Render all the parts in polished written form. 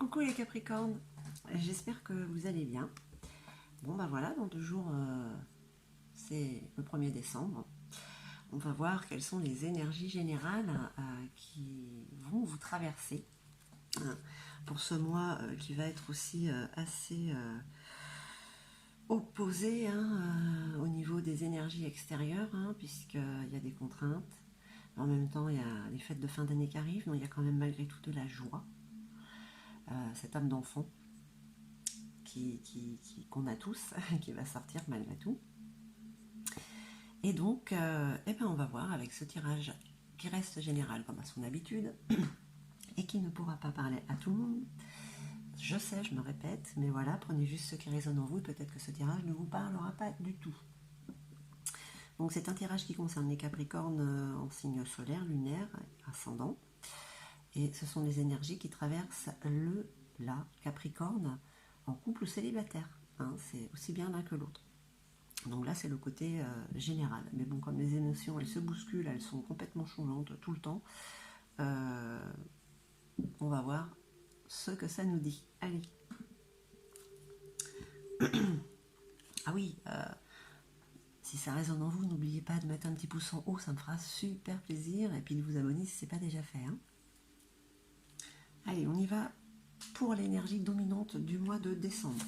Coucou les Capricornes, j'espère que vous allez bien. Bon ben voilà, dans 2 jours, c'est le 1er décembre. On va voir quelles sont les énergies générales qui vont vous traverser pour ce mois qui va être aussi assez opposé au niveau des énergies extérieures, puisqu'il y a des contraintes. En même temps, il y a les fêtes de fin d'année qui arrivent, donc il y a quand même malgré tout de la joie. Cette âme d'enfant qu'on a tous, qui va sortir malgré tout. Et donc, on va voir avec ce tirage qui reste général comme à son habitude et qui ne pourra pas parler à tout le monde. Je sais, je me répète, mais voilà, prenez juste ce qui résonne en vous et peut-être que ce tirage ne vous parlera pas du tout. Donc c'est un tirage qui concerne les Capricornes en signe solaire, lunaire, ascendant. Et ce sont les énergies qui traversent la Capricorne en couple ou célibataire. C'est aussi bien l'un que l'autre. Donc là, c'est le côté général. Mais bon, comme les émotions, elles se bousculent, elles sont complètement changeantes tout le temps. On va voir ce que ça nous dit. Allez. Ah oui, si ça résonne en vous, n'oubliez pas de mettre un petit pouce en haut, ça me fera super plaisir. Et puis de vous abonner si ce n'est pas déjà fait. Allez, on y va pour l'énergie dominante du mois de décembre.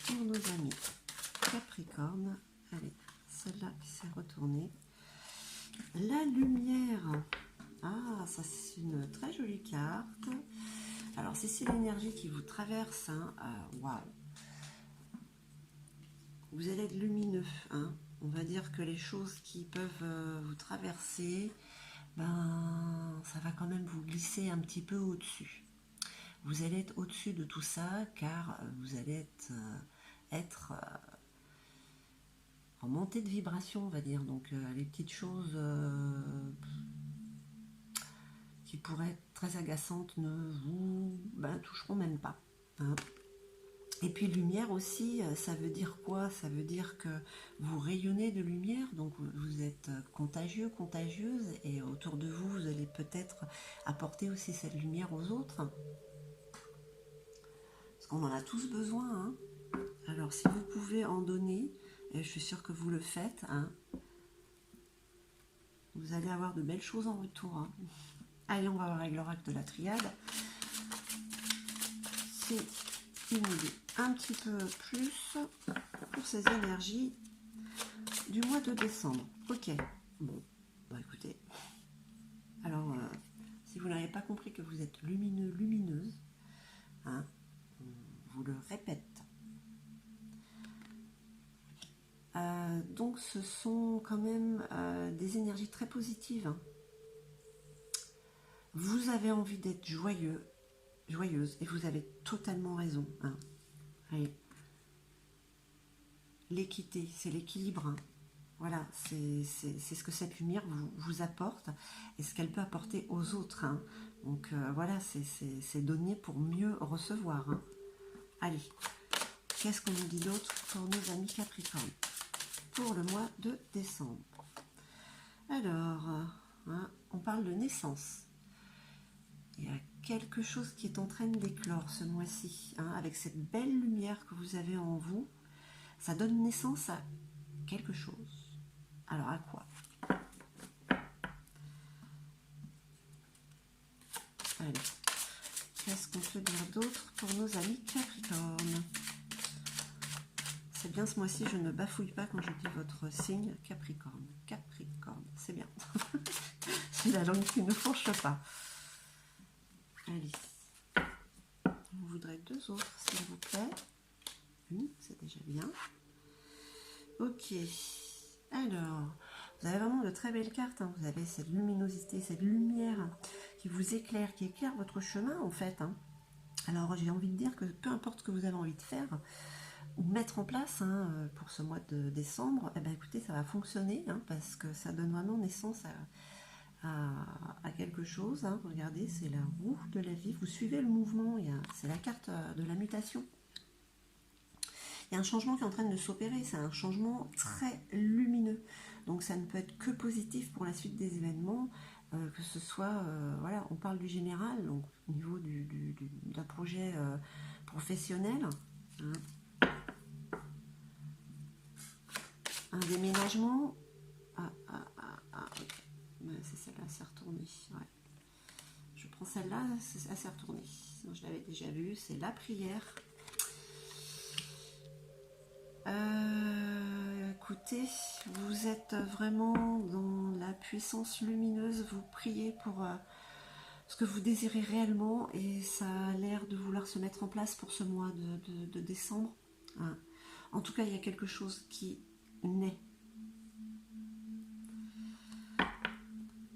Pour nos amis Capricorne, allez, celle-là qui s'est retournée. La lumière. Ah, ça c'est une très jolie carte. Alors si c'est l'énergie qui vous traverse, waouh, vous allez être lumineux. On va dire que les choses qui peuvent vous traverser, ça va quand même vous glisser un petit peu au-dessus. Vous allez être au-dessus de tout ça car vous allez être en montée de vibration, on va dire. Donc les petites choses qui pourraient être très agaçantes ne vous toucheront même pas. Et puis lumière aussi, ça veut dire quoi? Ça veut dire que vous rayonnez de lumière, donc vous êtes contagieux, contagieuse, et autour de vous, vous allez peut-être apporter aussi cette lumière aux autres. Parce qu'on en a tous besoin. Alors si vous pouvez en donner, et je suis sûre que vous le faites, vous allez avoir de belles choses en retour. Allez, on va voir avec l'oracle de la triade. C'est une idée un petit peu plus pour ces énergies du mois de décembre. Ok, bon, écoutez. Alors, si vous n'avez pas compris que vous êtes lumineux, lumineuse, vous le répète. Donc, ce sont quand même des énergies très positives. Vous avez envie d'être joyeux, joyeuse, et vous avez totalement raison. Allez. L'équité, c'est l'équilibre. Voilà, c'est ce que cette lumière vous apporte et ce qu'elle peut apporter aux autres. Donc voilà, c'est donner pour mieux recevoir. Allez, qu'est-ce qu'on nous dit d'autre pour nos amis Capricorne pour le mois de décembre? Alors, on parle de naissance. Il y a quelque chose qui est en train d'éclore ce mois-ci, avec cette belle lumière que vous avez en vous. Ça donne naissance à quelque chose. Alors à quoi? Allez, qu'est-ce qu'on peut dire d'autre pour nos amis Capricorne? C'est bien, ce mois-ci, je ne bafouille pas quand je dis votre signe Capricorne. Capricorne, c'est bien. C'est la langue qui ne fourche pas. Allez. On voudrait 2 autres, s'il vous plaît. Une, c'est déjà bien. Ok. Alors, vous avez vraiment de très belles cartes. Vous avez cette luminosité, cette lumière qui vous éclaire, qui éclaire votre chemin, en fait. Alors, j'ai envie de dire que peu importe ce que vous avez envie de faire ou mettre en place pour ce mois de décembre, écoutez, ça va fonctionner parce que ça donne vraiment naissance à quelque chose. Regardez, c'est la roue de la vie. Vous suivez le mouvement. C'est la carte de la mutation. Il y a un changement qui est en train de s'opérer, c'est un changement très lumineux. Donc ça ne peut être que positif pour la suite des événements, que ce soit, voilà, on parle du général, donc au niveau d'un projet professionnel, hein. Un déménagement, ok. Ouais, c'est celle-là, c'est retourné, ouais. Je prends celle-là, elle s'est retournée. Sinon, je l'avais déjà vue, c'est la prière. Écoutez, vous êtes vraiment dans la puissance lumineuse, vous priez pour ce que vous désirez réellement et ça a l'air de vouloir se mettre en place pour ce mois de décembre. Hein. En tout cas, il y a quelque chose qui naît.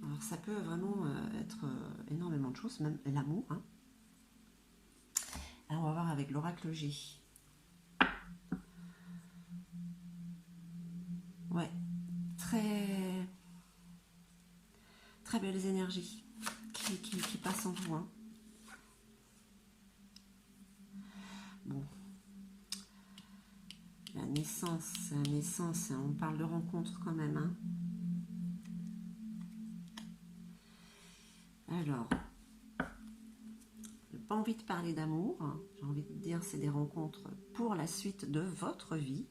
Alors ça peut vraiment être énormément de choses, même l'amour. Hein. Alors on va voir avec l'oracle G. Ouais, très très belles énergies qui passent en vous. Hein. Bon, la naissance, on parle de rencontre quand même. Hein. Alors, j'ai pas envie de parler d'amour, hein. J'ai envie de dire c'est des rencontres pour la suite de votre vie.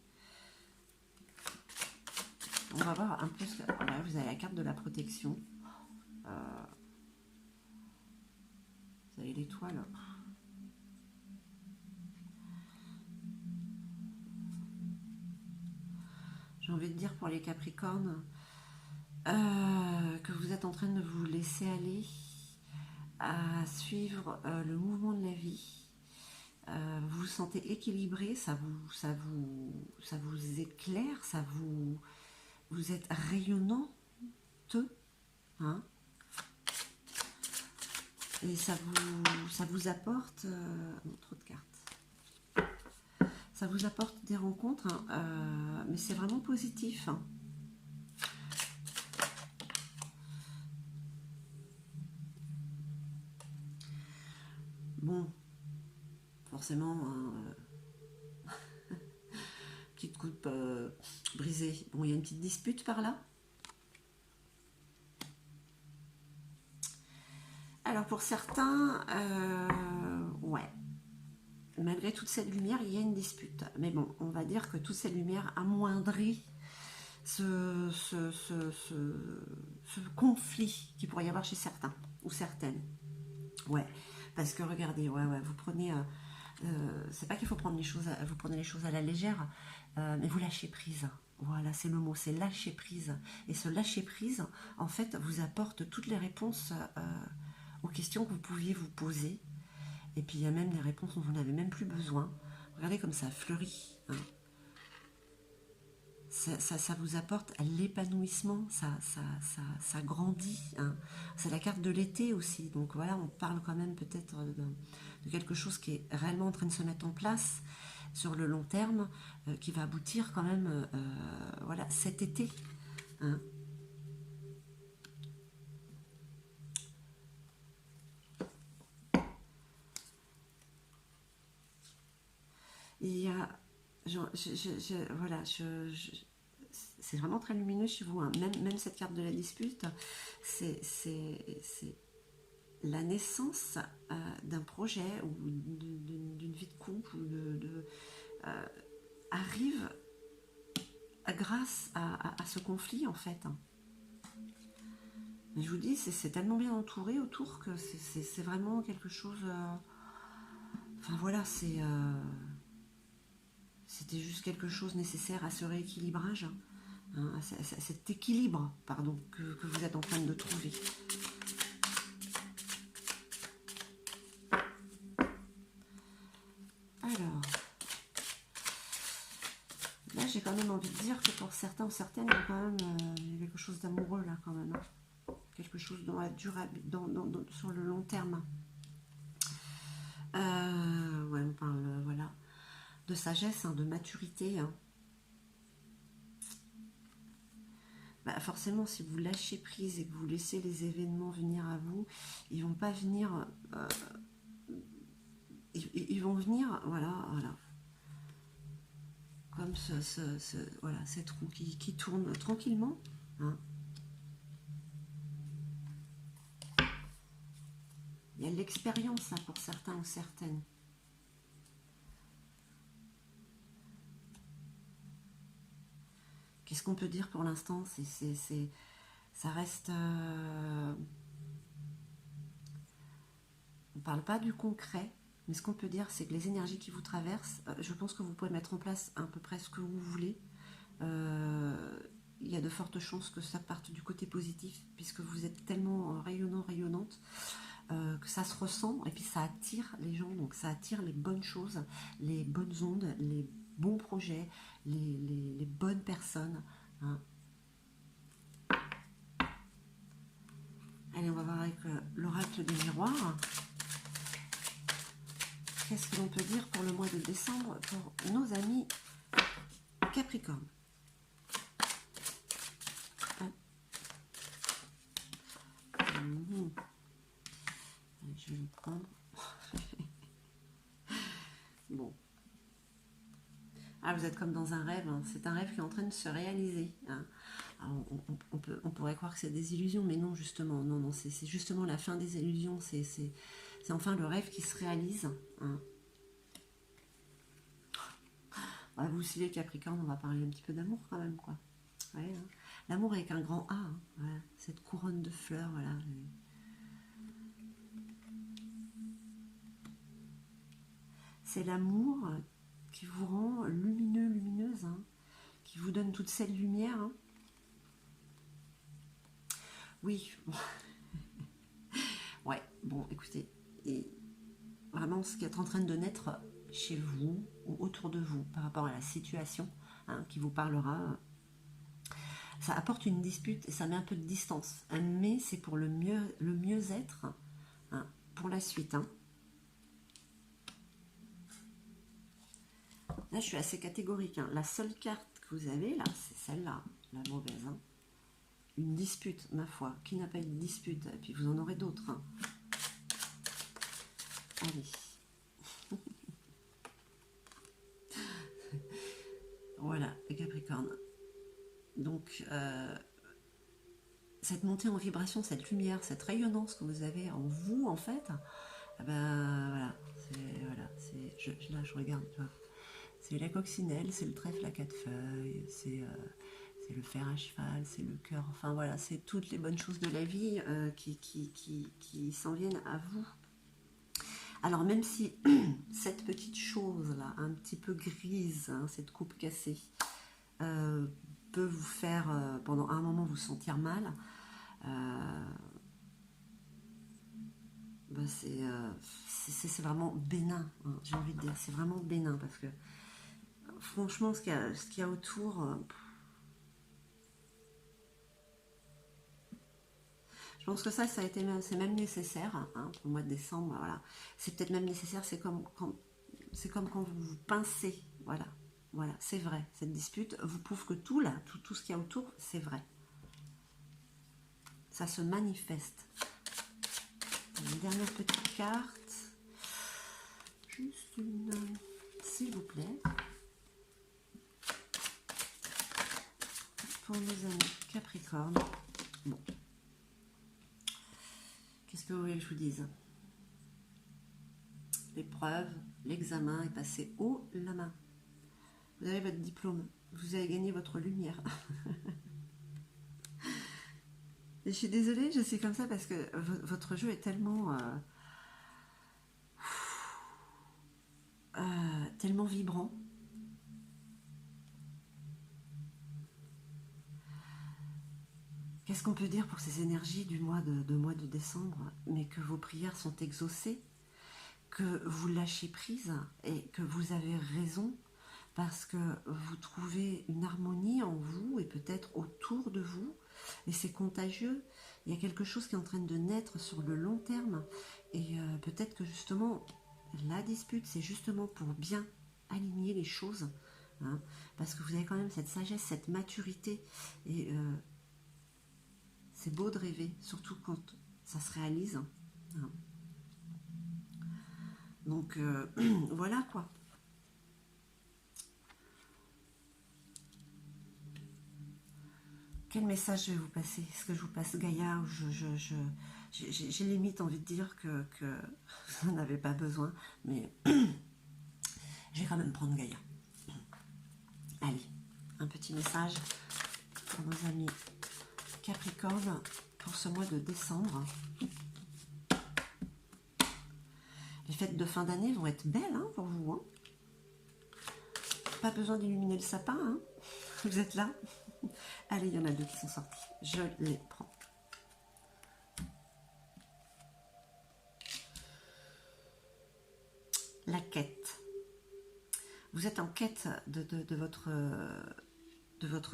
On va voir un peu ce que... Voilà, vous avez la carte de la protection. Vous avez l'étoile. J'ai envie de dire pour les Capricornes que vous êtes en train de vous laisser aller à suivre le mouvement de la vie. Vous vous sentez équilibré, ça vous éclaire, vous êtes rayonnante, hein, et ça vous apporte trop de cartes. Ça vous apporte des rencontres, hein, mais c'est vraiment positif. Hein. Bon, forcément, petite coupe brisée. Bon, il y a une petite dispute par là. Alors pour certains, ouais, malgré toute cette lumière, il y a une dispute. Mais bon, on va dire que toute cette lumière amoindrit ce conflit qu'il pourrait y avoir chez certains ou certaines. Ouais, parce que regardez, ouais, vous prenez, c'est pas qu'il faut prendre les choses, vous prenez les choses à la légère, mais vous lâchez prise. Voilà, c'est le mot, c'est lâcher prise. Et ce lâcher prise, en fait, vous apporte toutes les réponses aux questions que vous pouviez vous poser. Et puis il y a même des réponses dont vous n'avez même plus besoin. Regardez comme ça fleurit. Hein. Ça vous apporte l'épanouissement, ça grandit. Hein. C'est la carte de l'été aussi. Donc voilà, on parle quand même peut-être de quelque chose qui est réellement en train de se mettre en place sur le long terme, qui va aboutir quand même voilà, cet été. Hein. Il y a... voilà, c'est vraiment très lumineux chez vous. Hein. Même cette carte de la dispute, c'est la naissance d'un projet ou d'une vie de couple ou arrive grâce à ce conflit en fait. Mais je vous dis, c'est tellement bien entouré autour que c'est vraiment quelque chose... enfin voilà, c'était juste quelque chose nécessaire à ce rééquilibrage, hein, à cet équilibre, pardon, que vous êtes en train de trouver. Alors, là j'ai quand même envie de dire que pour certains ou certaines, il y a quand même quelque chose d'amoureux là quand même. Hein. Quelque chose dans la durable, sur le long terme. Ouais, on parle, voilà, de sagesse, hein, de maturité. Hein. Bah forcément, si vous lâchez prise et que vous laissez les événements venir à vous, ils vont pas venir... ils vont venir, voilà. comme voilà, cette roue qui tourne tranquillement. Hein. Il y a de l'expérience hein, pour certains ou certaines. Qu'est-ce qu'on peut dire pour l'instant? Ça reste... on ne parle pas du concret, mais ce qu'on peut dire, c'est que les énergies qui vous traversent, je pense que vous pouvez mettre en place à peu près ce que vous voulez. Il y a de fortes chances que ça parte du côté positif, puisque vous êtes tellement rayonnant, rayonnante, que ça se ressent, et puis ça attire les gens, donc ça attire les bonnes choses, les bonnes ondes, les bons projets, les bonnes personnes. Hein. Allez, on va voir avec l'oracle des miroirs. Qu'est-ce que l'on peut dire pour le mois de décembre pour nos amis Capricorne? Je vais le prendre. Bon. Ah, vous êtes comme dans un rêve. Hein. C'est un rêve qui est en train de se réaliser. Hein. Alors, on pourrait croire que c'est des illusions, mais non, justement. Non, non, c'est justement la fin des illusions. C'est enfin le rêve qui se réalise. Hein. Ouais, vous aussi les Capricornes, on va parler un petit peu d'amour quand même, quoi. Ouais, hein. L'amour avec un grand A. Hein. Voilà. Cette couronne de fleurs, voilà. C'est l'amour qui vous rend lumineux, lumineuse, hein, qui vous donne toute cette lumière. Hein. Oui. Ouais, bon, écoutez, et vraiment ce qui est en train de naître chez vous ou autour de vous par rapport à la situation hein, qui vous parlera, ça apporte une dispute et ça met un peu de distance. Mais c'est pour le mieux-être hein, pour la suite. Hein. Là, je suis assez catégorique. Hein. La seule carte que vous avez, là, c'est celle-là, la mauvaise. Hein. Une dispute, ma foi. Qui n'a pas une dispute? Et puis, vous en aurez d'autres. Hein. Allez. Voilà, les Capricornes. Donc, cette montée en vibration, cette lumière, cette rayonnance que vous avez en vous, en fait, ben voilà. Là, je regarde, tu vois. C'est la coccinelle, c'est le trèfle à 4 feuilles, c'est le fer à cheval, c'est le cœur, enfin voilà, c'est toutes les bonnes choses de la vie qui s'en viennent à vous. Alors même si cette petite chose-là, un petit peu grise, hein, cette coupe cassée, peut vous faire, pendant un moment, vous sentir mal, ben c'est vraiment bénin, hein, j'ai envie de dire, c'est vraiment bénin, parce que franchement, ce qu'il y a autour... je pense que ça a été c'est même nécessaire hein, pour le mois de décembre. Voilà, c'est peut-être même nécessaire. C'est comme quand vous vous pincez. Voilà, c'est vrai. Cette dispute vous prouve que tout là, tout ce qu'il y a autour, c'est vrai. Ça se manifeste. Une dernière petite carte. Juste une, s'il vous plaît. Pour nos amis Capricorne. Bon. Qu'est-ce que vous voulez que je vous dise? L'épreuve, l'examen est passé haut la main. Vous avez votre diplôme. Vous avez gagné votre lumière. Et je suis désolée, je suis comme ça parce que votre jeu est tellement... tellement vibrant. Qu'est-ce qu'on peut dire pour ces énergies du mois de décembre? Mais que vos prières sont exaucées, que vous lâchez prise et que vous avez raison parce que vous trouvez une harmonie en vous et peut-être autour de vous et c'est contagieux. Il y a quelque chose qui est en train de naître sur le long terme et peut-être que justement la dispute c'est justement pour bien aligner les choses hein, parce que vous avez quand même cette sagesse, cette maturité et c'est beau de rêver, surtout quand ça se réalise. Hein. Donc voilà quoi. Quel message je vais vous passer? Est-ce que je vous passe Gaïa ou j'ai limite envie de dire que vous n'en avez pas besoin, mais je vais quand même prendre Gaïa. Allez, un petit message pour nos amis Capricorne pour ce mois de décembre. Les fêtes de fin d'année vont être belles hein, pour vous. Hein. Pas besoin d'illuminer le sapin. Hein. Vous êtes là? Allez, il y en a 2 qui sont sortis. Je les prends. La quête. Vous êtes en quête de votre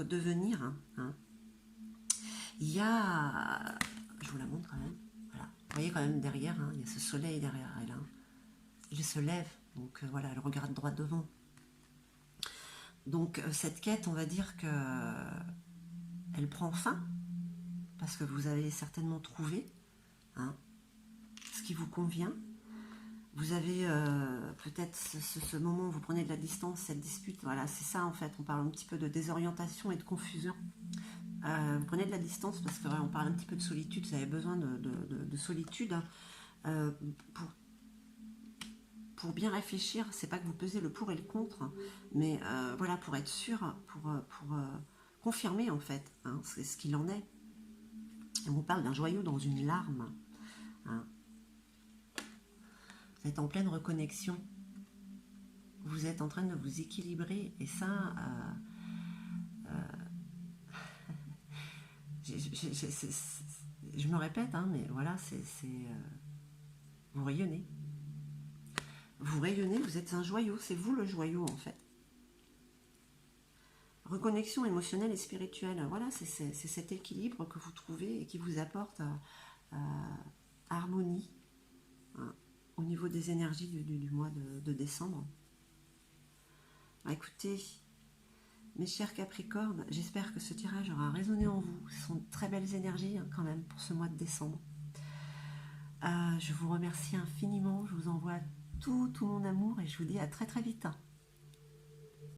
devenir. Hein. Il y a... Je vous la montre quand même. Voilà. Vous voyez quand même derrière, hein, il y a ce soleil derrière elle. Hein. Il se lève. Donc voilà, elle regarde droit devant. Donc cette quête, on va dire que elle prend fin. Parce que vous avez certainement trouvé hein, ce qui vous convient. Vous avez peut-être ce moment où vous prenez de la distance, cette dispute, voilà, c'est ça en fait, on parle un petit peu de désorientation et de confusion. Vous prenez de la distance parce qu'on on parle un petit peu de solitude, vous avez besoin de solitude pour bien réfléchir, c'est pas que vous pesez le pour et le contre, mais voilà, pour être sûr, pour confirmer en fait hein, ce qu'il en est. On vous parle d'un joyau dans une larme. Hein. Vous êtes en pleine reconnexion. Vous êtes en train de vous équilibrer. Et ça, je me répète, hein, mais voilà, vous rayonnez. Vous rayonnez, vous êtes un joyau. C'est vous le joyau, en fait. Reconnexion émotionnelle et spirituelle. Voilà, c'est cet équilibre que vous trouvez et qui vous apporte harmonie. Hein, au niveau des énergies du mois de décembre. Bah, écoutez, mes chers Capricornes, j'espère que ce tirage aura résonné en vous. Ce sont de très belles énergies hein, quand même pour ce mois de décembre. Je vous remercie infiniment, je vous envoie tout mon amour et je vous dis à très très vite.